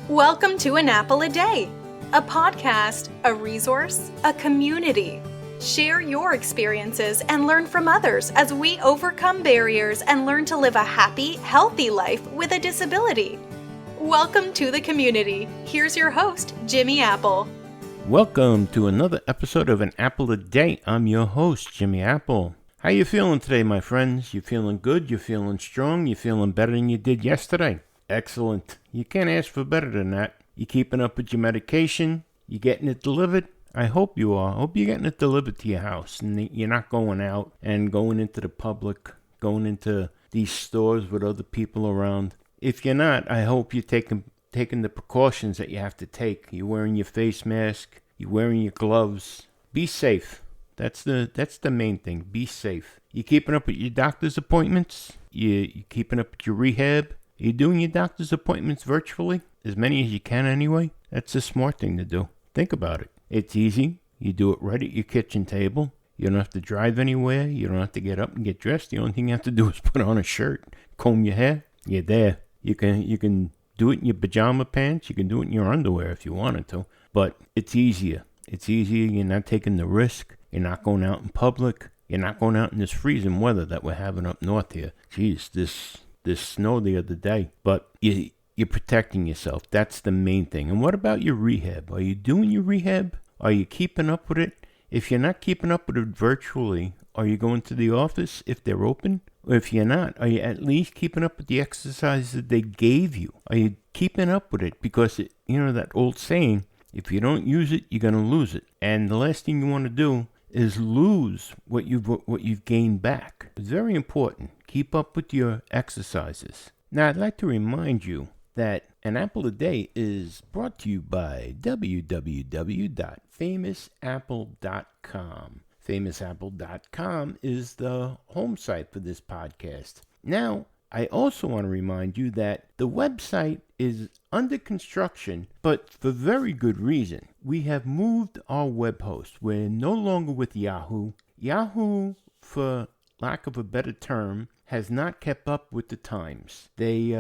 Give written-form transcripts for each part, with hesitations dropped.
Welcome to An Apple a Day, a podcast, a resource, a community. Share your experiences and learn from others as we overcome barriers and learn to live a happy, healthy life with a disability. Welcome to the community. Here's your host, Jimmy Apple. Welcome to another episode of An Apple a Day. I'm your host, Jimmy Apple. How you feeling today, my friends? You feeling good? You feeling strong? You feeling better than you did yesterday? Excellent. You can't ask for better than that. You keeping up with your medication? You getting it delivered? I hope you are. I hope you're getting it delivered to your house and you're not going out and going into the public, going into these stores with other people around. If you're not, I hope you're taking the precautions that you have to take. You're wearing your face mask. You're wearing your gloves. Be safe. That's the main thing. Be safe. You keeping up with your doctor's appointments? You keeping up with your rehab? Are you doing your doctor's appointments virtually? As many as you can anyway? That's a smart thing to do. Think about it. It's easy. You do it right at your kitchen table. You don't have to drive anywhere. You don't have to get up and get dressed. The only thing you have to do is put on a shirt, comb your hair. You're there. You can do it in your pajama pants. You can do it in your underwear if you wanted to. But it's easier. It's easier. You're not taking the risk. You're not going out in public. You're not going out in this freezing weather that we're having up north here. Jeez, this snow the other day. But you're protecting yourself. That's the main thing. And what about your rehab? Are you doing your rehab? Are you keeping up with it? If you're not keeping up with it virtually, are you going to the office if they're open? Or if you're not, are you at least keeping up with the exercises that they gave you? Are you keeping up with it? Because, that old saying, if you don't use it, you're going to lose it. And the last thing you want to do is lose what you've gained back. It's very important. Keep up with your exercises. Now, I'd like to remind you that An Apple a Day is brought to you by www.famousapple.com. Famousapple.com is the home site for this podcast. Now, I also want to remind you that the website is under construction, but for very good reason. We have moved our web host. We're no longer with Yahoo. Yahoo, for lack of a better term, has not kept up with the times. They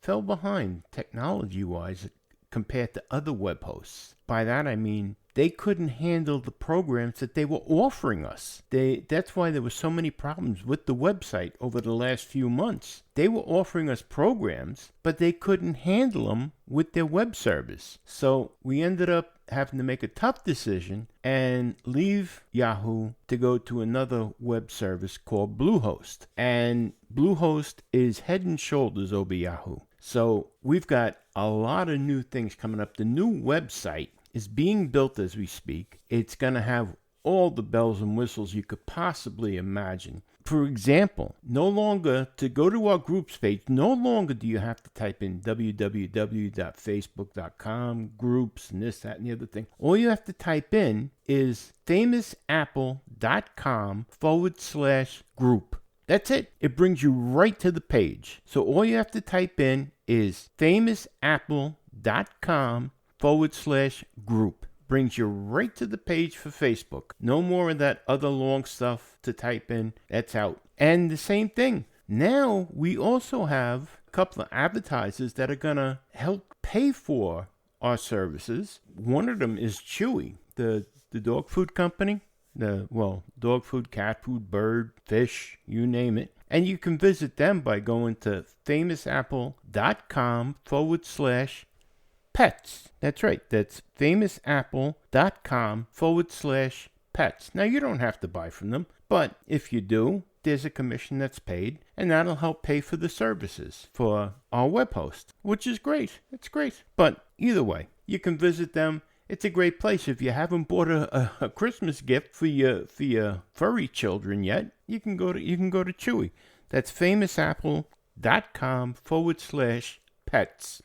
fell behind technology-wise compared to other web hosts. By that I mean they couldn't handle the programs that they were offering us. That's why there were so many problems with the website over the last few months. They were offering us programs, but they couldn't handle them with their web service. So we ended up having to make a tough decision and leave Yahoo to go to another web service called Bluehost. And Bluehost is head and shoulders over Yahoo. So we've got a lot of new things coming up. The new website is being built as we speak. It's going to have all the bells and whistles you could possibly imagine. For example, no longer to go to our groups page, no longer do you have to type in www.facebook.com, groups, and this, that, and the other thing. All you have to type in is famousapple.com/group. That's it. It brings you right to the page. So all you have to type in is famousapple.com/group. Brings you right to the page for Facebook. No more of that other long stuff to type in. That's out. And the same thing. Now we also have a couple of advertisers that are going to help pay for our services. One of them is Chewy, the dog food company. Dog food, cat food, bird, fish, you name it. And you can visit them by going to famousapple.com/pets. That's right. That's famousapple.com/pets. Now, you don't have to buy from them, but if you do, there's a commission that's paid, and that'll help pay for the services for our web host, which is great. It's great. But either way, you can visit them. It's a great place. If you haven't bought a Christmas gift for your furry children yet, you can go to Chewy. That's famousapple.com/pets, Pets.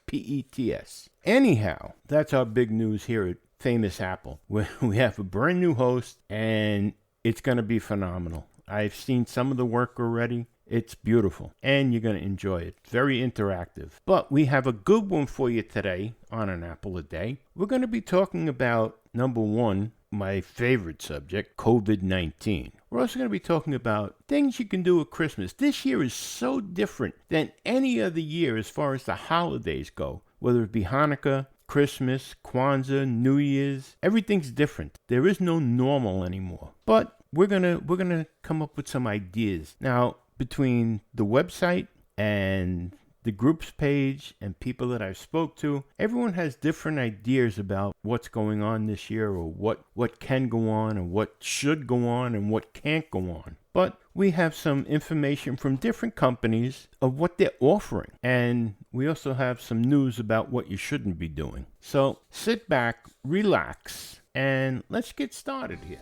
Anyhow, that's our big news here at Famous Apple. We have a brand new host, and it's going to be phenomenal. I've seen some of the work already. It's beautiful, and you're going to enjoy it. Very interactive. But we have a good one for you today on An Apple a Day. We're going to be talking about, number one, my favorite subject, COVID-19. We're also going to be talking about things you can do at Christmas. This year is so different than any other year as far as the holidays go. whether it be Hanukkah, Christmas, Kwanzaa, New Year's. Everything's different. There is no normal anymore. But we're gonna come up with some ideas. Now, between the website and the groups page and people that I've spoke to, everyone has different ideas about what's going on this year, or what can go on and what should go on and what can't go on. But we have some information from different companies of what they're offering. And we also have some news about what you shouldn't be doing. So sit back, relax, and let's get started here.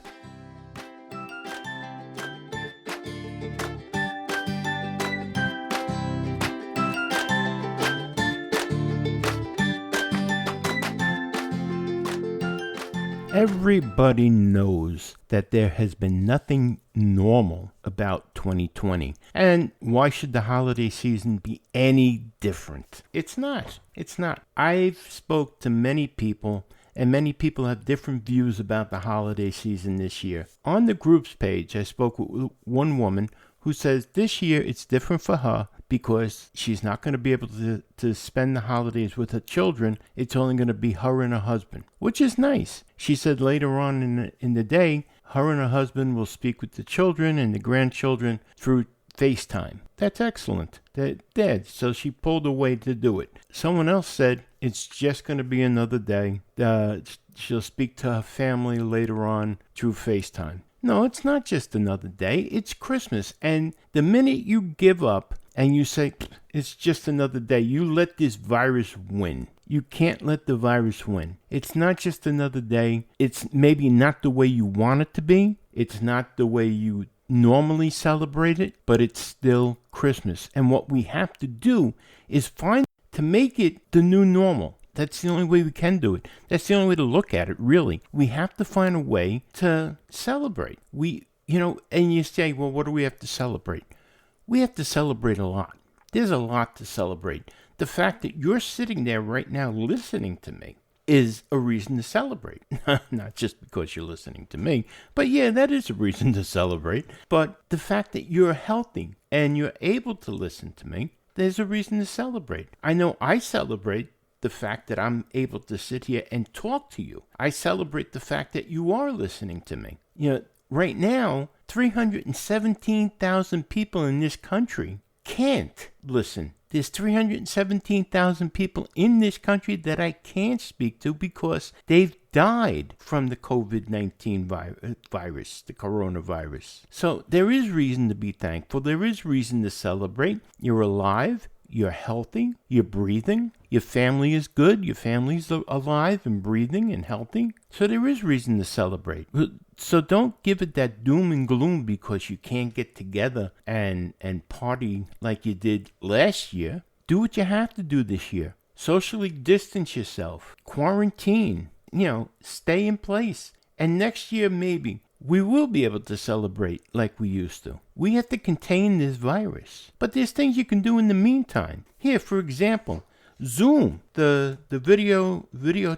Everybody knows that there has been nothing normal about 2020. And why should the holiday season be any different? It's not. It's not. I've spoke to many people, and many people have different views about the holiday season this year. On the groups page, I spoke with one woman who says this year it's different for her because she's not going to be able to spend the holidays with her children. It's only going to be her and her husband, which is nice. She said later on in the day, her and her husband will speak with the children and the grandchildren through FaceTime. That's excellent. They're dead, so she pulled away to do it. Someone else said it's just going to be another day. She'll speak to her family later on through FaceTime. No, it's not just another day. It's Christmas. And the minute you give up and you say, it's just another day, you let this virus win. You can't let the virus win. It's not just another day. It's maybe not the way you want it to be. It's not the way you normally celebrate it, but it's still Christmas. And what we have to do is find to make it the new normal. That's the only way we can do it. That's the only way to look at it, really. We have to find a way to celebrate. And you say, well, what do we have to celebrate? We have to celebrate a lot. There's a lot to celebrate. The fact that you're sitting there right now listening to me is a reason to celebrate. Not just because you're listening to me, but yeah, that is a reason to celebrate. But the fact that you're healthy and you're able to listen to me, there's a reason to celebrate. I know I celebrate the fact that I'm able to sit here and talk to you. I celebrate the fact that you are listening to me. Right now, 317,000 people in this country can't listen. There's 317,000 people in this country that I can't speak to because they've died from the COVID-19 virus, the coronavirus. So there is reason to be thankful. There is reason to celebrate. You're alive. You're healthy, you're breathing, your family is good, your family's alive and breathing and healthy. So there is reason to celebrate. So don't give it that doom and gloom because you can't get together and party like you did last year. Do what you have to do this year. Socially distance yourself. Quarantine. Stay in place. And next year maybe we will be able to celebrate like we used to. We have to contain this virus. But there's things you can do in the meantime. Here, for example, Zoom, the video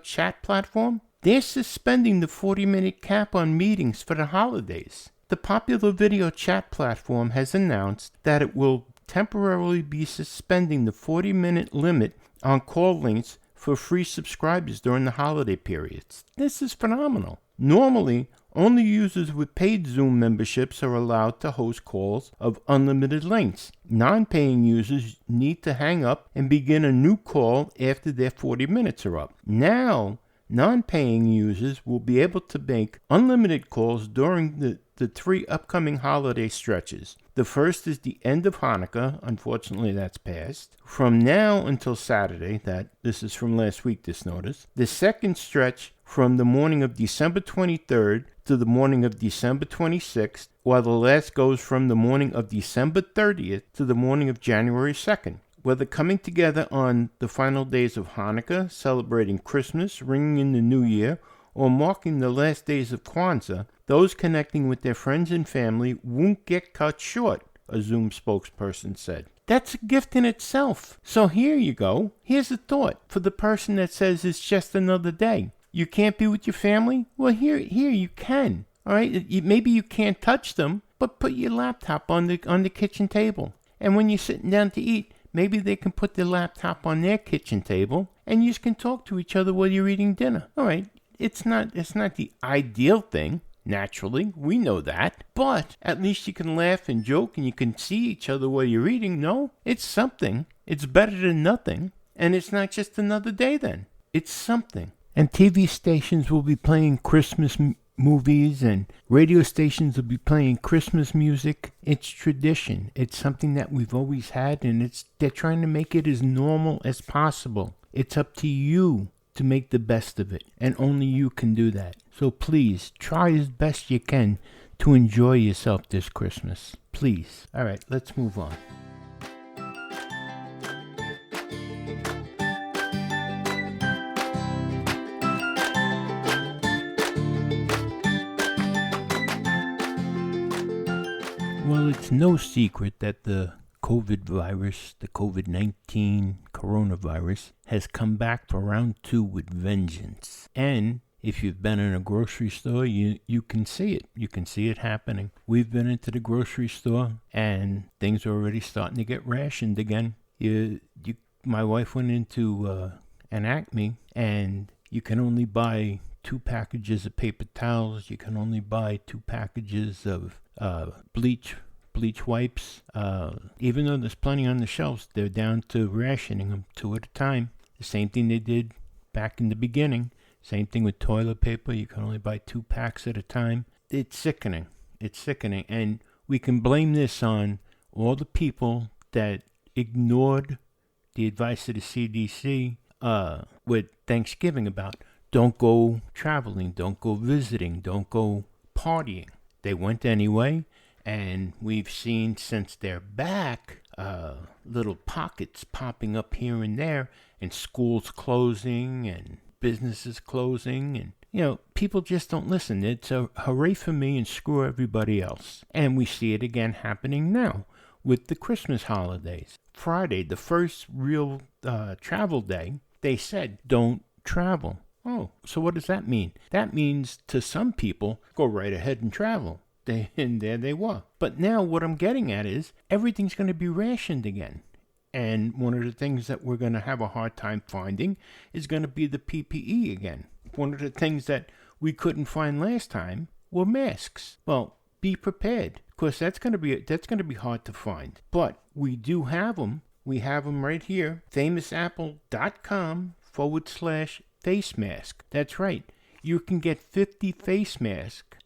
chat platform, they're suspending the 40-minute cap on meetings for the holidays. The popular video chat platform has announced that it will temporarily be suspending the 40-minute limit on call lengths for free subscribers during the holiday periods. This is phenomenal. Normally, only users with paid Zoom memberships are allowed to host calls of unlimited lengths. Non-paying users need to hang up and begin a new call after their 40 minutes are up. Now, non-paying users will be able to make unlimited calls during the 3 upcoming holiday stretches. The first is the end of Hanukkah. Unfortunately, that's passed. From now until Saturday, this is from last week, this notice. The second stretch from the morning of December 23rd to the morning of December 26th, while the last goes from the morning of December 30th to the morning of January 2nd. Whether coming together on the final days of Hanukkah, celebrating Christmas, ringing in the New Year, or marking the last days of Kwanzaa, those connecting with their friends and family won't get cut short, a Zoom spokesperson said. That's a gift in itself. So here you go. Here's a thought for the person that says it's just another day. You can't be with your family? Well, here you can. All right, maybe you can't touch them, but put your laptop on the kitchen table. And when you're sitting down to eat, maybe they can put their laptop on their kitchen table and you just can talk to each other while you're eating dinner. All right, it's not the ideal thing. Naturally, we know that. But at least you can laugh and joke and you can see each other while you're eating. No, it's something. It's better than nothing. And it's not just another day then. It's something. And TV stations will be playing Christmas movies and radio stations will be playing Christmas music. It's tradition. It's something that we've always had, and they're trying to make it as normal as possible. It's up to you to make the best of it, and only you can do that. So please, try as best you can to enjoy yourself this Christmas. Please. All right, let's move on. Well, it's no secret that the COVID virus, the COVID-19 coronavirus, has come back for round 2 with vengeance. And if you've been in a grocery store, you can see it. You can see it happening. We've been into the grocery store, and things are already starting to get rationed again. My wife went into an Acme, and you can only buy 2 packages of paper towels. You can only buy 2 packages of bleach wipes. Even though there's plenty on the shelves, they're down to rationing them 2 at a time. The same thing they did back in the beginning. Same thing with toilet paper. You can only buy 2 packs at a time. It's sickening. It's sickening. And we can blame this on all the people that ignored the advice of the CDC with Thanksgiving about don't go traveling, don't go visiting, don't go partying. They went anyway, and we've seen since they're back little pockets popping up here and there, and schools closing and businesses closing, and people just don't listen. It's a hooray for me and screw everybody else. And we see it again happening now with the Christmas holidays. Friday, the first real travel day, they said don't travel. Oh, so what does that mean? That means to some people, go right ahead and travel. And there they were. But now what I'm getting at is everything's going to be rationed again. And one of the things that we're going to have a hard time finding is going to be the PPE again. One of the things that we couldn't find last time were masks. Well, be prepared, because that's going to be hard to find. But we do have them. We have them right here. famousapple.com/face mask. That's right. You can get 50 face masks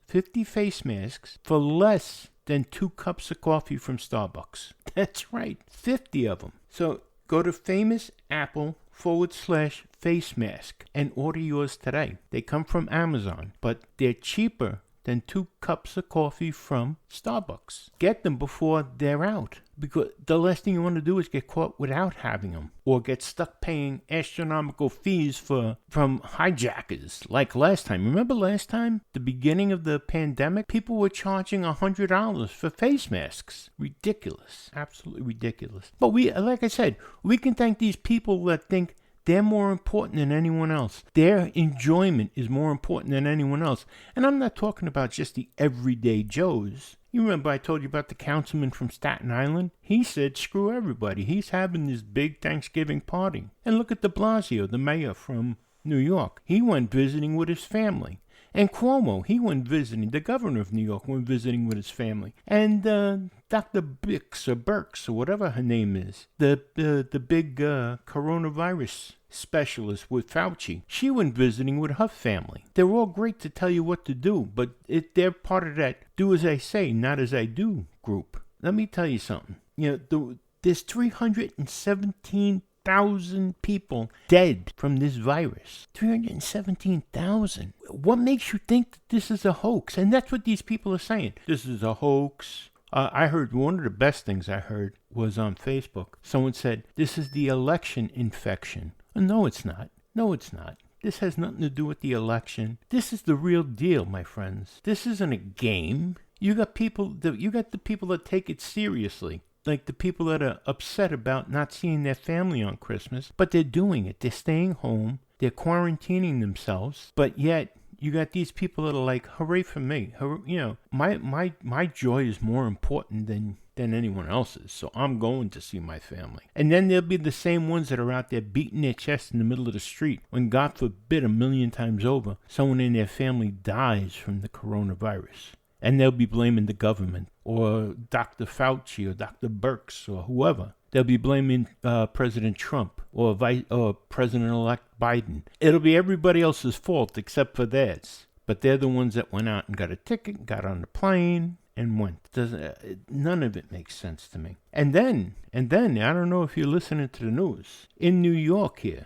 for less than 2 cups of coffee from Starbucks. That's right, 50 of them. So go to famousapple.com/face mask and order yours today. They come from Amazon, but they're cheaper than 2 cups of coffee from Starbucks. Get them before they're out, because the last thing you want to do is get caught without having them, or get stuck paying astronomical fees from hijackers like last time. Remember last time, the beginning of the pandemic, people were charging $100 for face masks. Ridiculous, absolutely ridiculous. But like I said, we can thank these people that think they're more important than anyone else. Their enjoyment is more important than anyone else. And I'm not talking about just the everyday Joes. You remember I told you about the councilman from Staten Island? He said, screw everybody. He's having this big Thanksgiving party. And look at de Blasio, the mayor from New York. He went visiting with his family. And Cuomo, he went visiting. The governor of New York went visiting with his family. And Dr. Birx or whatever her name is, the big coronavirus specialist with Fauci, she went visiting with her family. They're all great to tell you what to do, but they're part of that do as I say, not as I do group. Let me tell you something. There's 317,000 people dead from this virus. 317,000. What makes you think that this is a hoax? And that's what these people are saying. This is a hoax. I heard one of the best things I heard was on Facebook. Someone said, this is the election infection. No, it's not. No, it's not. This has nothing to do with the election. This is the real deal, my friends. This isn't a game. You got the people that take it seriously. Like the people that are upset about not seeing their family on Christmas, but they're doing it. They're staying home. They're quarantining themselves. But yet, you got these people that are like, hooray for me. My joy is more important than than anyone else's, so I'm going to see my family. And then there'll be the same ones that are out there beating their chest in the middle of the street when, God forbid, 1,000,000 times over, someone in their family dies from the coronavirus. And they'll be blaming the government or Dr. Fauci or Dr. Birx or whoever. They'll be blaming President Trump or President-elect Biden. It'll be everybody else's fault except for theirs. But they're the ones that went out and got a ticket, got on the plane, and went. None of it makes sense to me. And then, I don't know if you're listening to the news. In New York, you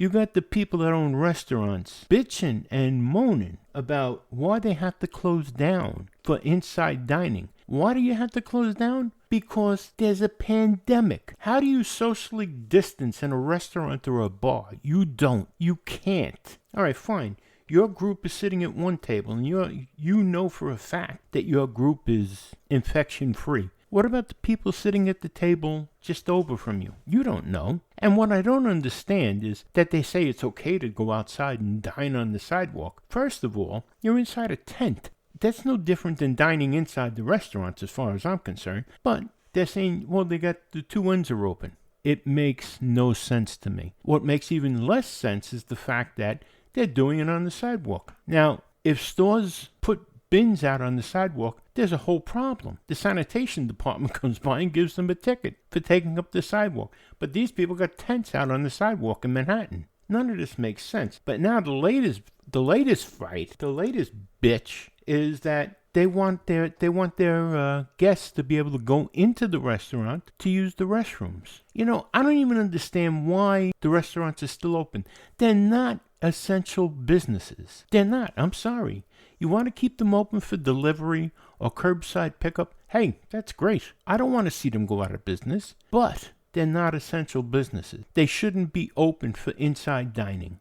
got the people that own restaurants bitching and moaning about why they have to close down for inside dining. Why do you have to close down? Because there's a pandemic. How do you socially distance in a restaurant or a bar? You don't. You can't. All right, fine. Your group is sitting at one table, and you know for a fact that your group is infection-free. What about the people sitting at the table just over from you? You don't know. And what I don't understand is that they say it's okay to go outside and dine on the sidewalk. First of all, you're inside a tent. That's no different than dining inside the restaurants as far as I'm concerned. But they're saying, well, they got the two ends are open. It makes no sense to me. What makes even less sense is the fact that they're doing it on the sidewalk. Now, if stores put bins out on the sidewalk, there's a whole problem. The sanitation department comes by and gives them a ticket for taking up the sidewalk. But these people got tents out on the sidewalk in Manhattan. None of this makes sense. But now the latest bitch is that they want their guests to be able to go into the restaurant to use the restrooms. You know, I don't even understand why the restaurants are still open. They're not essential businesses. They're not. I'm sorry. You want to keep them open for delivery or curbside pickup? Hey, that's great. I don't want to see them go out of business. But they're not essential businesses. They shouldn't be open for inside dining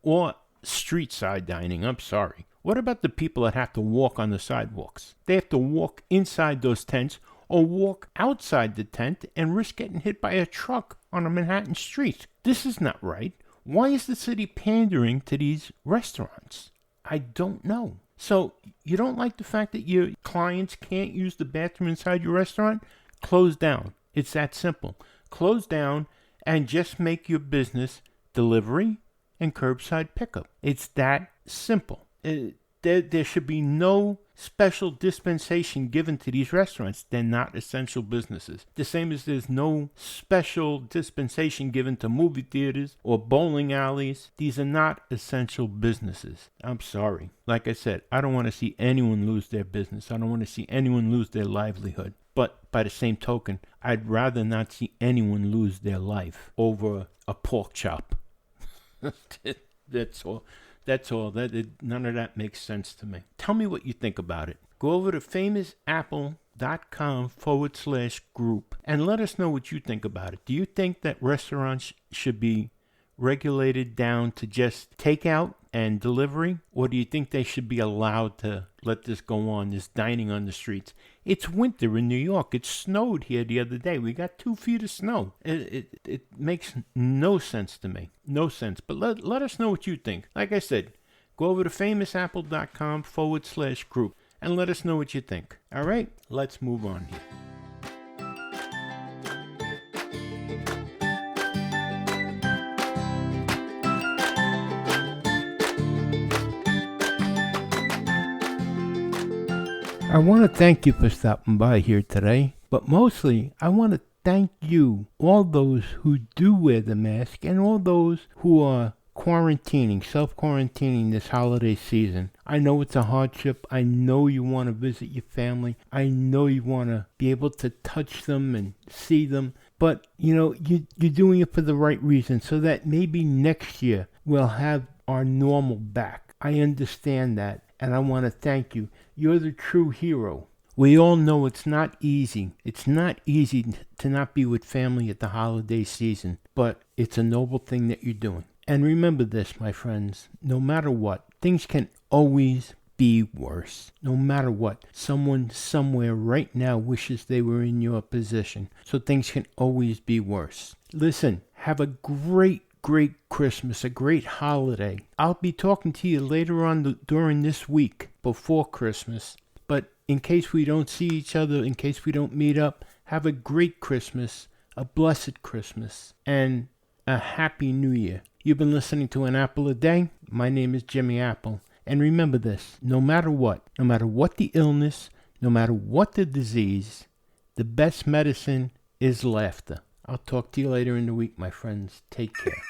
or street side dining. I'm sorry. What about the people that have to walk on the sidewalks? They have to walk inside those tents or walk outside the tent and risk getting hit by a truck on a Manhattan street. This is not right. Why is the city pandering to these restaurants? I don't know. So you don't like the fact that your clients can't use the bathroom inside your restaurant? Close down. It's that simple. Close down and just make your business delivery and curbside pickup. It's that simple. There should be no special dispensation given to these restaurants. They're not essential businesses. The same as there's no special dispensation given to movie theaters or bowling alleys. These are not essential businesses. I'm sorry. Like I said, I don't want to see anyone lose their business. I don't want to see anyone lose their livelihood. But by the same token, I'd rather not see anyone lose their life over a pork chop. That's all. None of that makes sense to me. Tell me what you think about it. Go over to famousapple.com/group and let us know what you think about it. Do you think that restaurants should be regulated down to just takeout and delivery? Or do you think they should be allowed to let this go on, this dining on the streets? It's winter in New York. It snowed here the other day. We got 2 feet of snow. It makes no sense to me. No sense. But let us know what you think. Like I said, go over to famousapple.com/group and let us know what you think. All right, let's move on here. I want to thank you for stopping by here today, but mostly I want to thank you, all those who do wear the mask and all those who are self-quarantining this holiday season. I know it's a hardship. I know you want to visit your family. I know you want to be able to touch them and see them, but you're doing it for the right reason so that maybe next year we'll have our normal back. I understand that. And I want to thank you. You're the true hero. We all know it's not easy. It's not easy to not be with family at the holiday season, but it's a noble thing that you're doing. And remember this, my friends, no matter what, things can always be worse. No matter what, someone somewhere right now wishes they were in your position. So things can always be worse. Listen, have a great Christmas, a great holiday. I'll be talking to you later on during this week before Christmas. But in case we don't see each other, in case we don't meet up, have a great Christmas, a blessed Christmas, and a happy New Year. You've been listening to An Apple a Day. My name is Jimmy Apple. And remember this, no matter what the illness, no matter what the disease, the best medicine is laughter. I'll talk to you later in the week, my friends. Take care.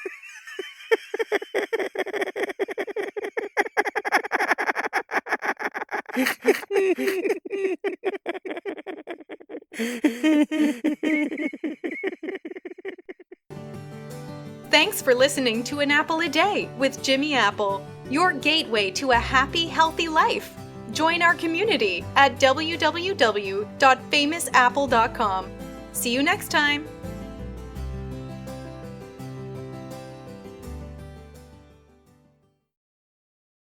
Thanks for listening to An Apple a Day with Jimmy Apple, your gateway to a happy, healthy life. Join our community at www.famousapple.com. See you next time.